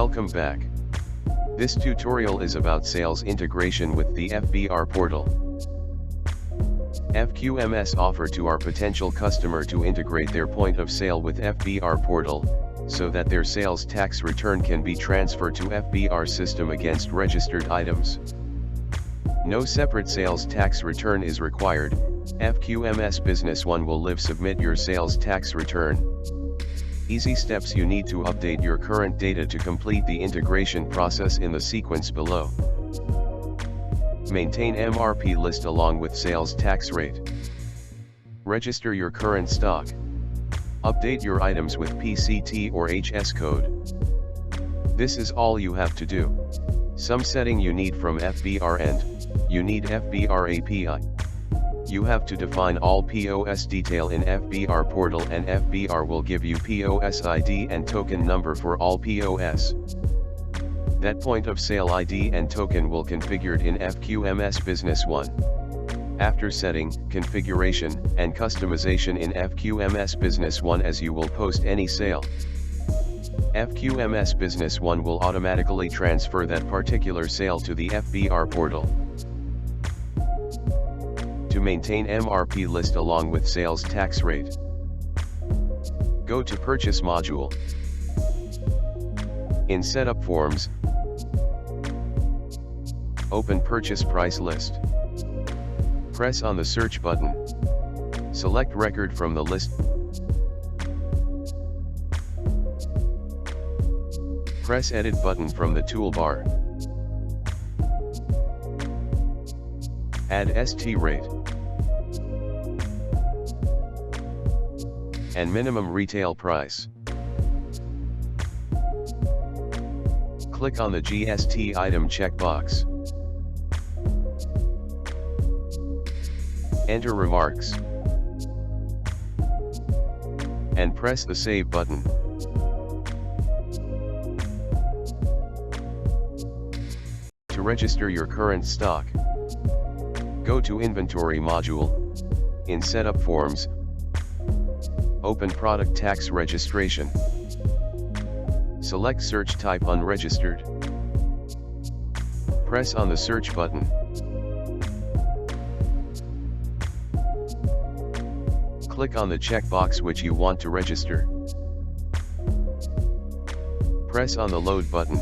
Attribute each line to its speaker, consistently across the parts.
Speaker 1: Welcome back. This tutorial is about sales integration with the FBR portal. FQMS offer to our potential customer to integrate their point of sale with FBR portal, so that their sales tax return can be transferred to FBR system against registered items. No separate sales tax return is required. FQMS Business One will submit your sales tax return. Easy steps: you need to update your current data to complete the integration process in the sequence below. Maintain MRP list along with sales tax rate. Register your current stock. Update your items with PCT or HS code. This is all you have to do. Some setting you need from FBR end: you need FBR API. You have to define all POS detail in FBR portal, and FBR will give you POS ID and token number for all POS. That point of sale ID and token will configured in FQMS Business One. After setting, configuration, and customization in FQMS Business One, as you will post any sale, FQMS Business One will automatically transfer that particular sale to the FBR portal. To maintain MRP list along with sales tax rate, go to Purchase module. In Setup Forms, open Purchase Price List. Press on the search button. Select record from the list. Press Edit button from the toolbar. Add ST rate and minimum retail price. Click on the GST item checkbox. Enter remarks and press the Save button. To register your current stock, go to Inventory module. In Setup Forms, open Product Tax Registration. Select Search Type Unregistered. Press on the Search button. Click on the checkbox which you want to register. Press on the Load button.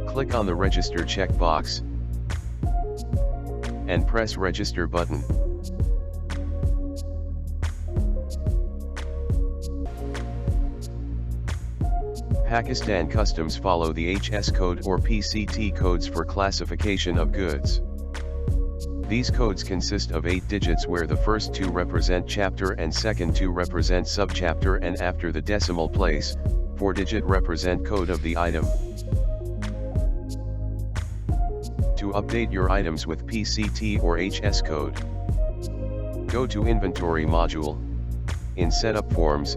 Speaker 1: Click on the Register checkbox and press Register button. Pakistan Customs follow the HS code or PCT codes for classification of goods. These codes consist of 8 digits, where the first 2 represent chapter and second 2 represent subchapter, and after the decimal place, 4-digit represent code of the item. To update your items with PCT or HS code, go to Inventory module. In Setup Forms,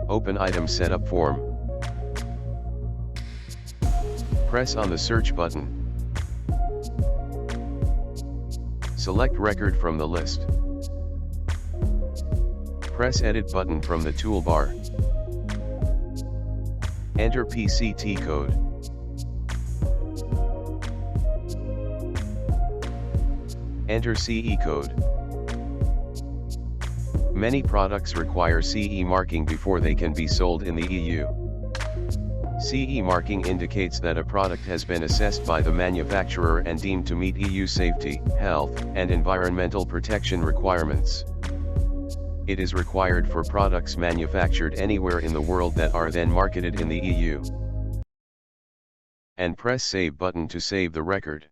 Speaker 1: open Item Setup Form. Press on the Search button. Select Record from the list. Press Edit button from the toolbar. Enter PCT code. Enter CE code. Many products require CE marking before they can be sold in the EU. CE marking indicates that a product has been assessed by the manufacturer and deemed to meet EU safety, health, and environmental protection requirements. It is required for products manufactured anywhere in the world that are then marketed in the EU. And press Save button to save the record.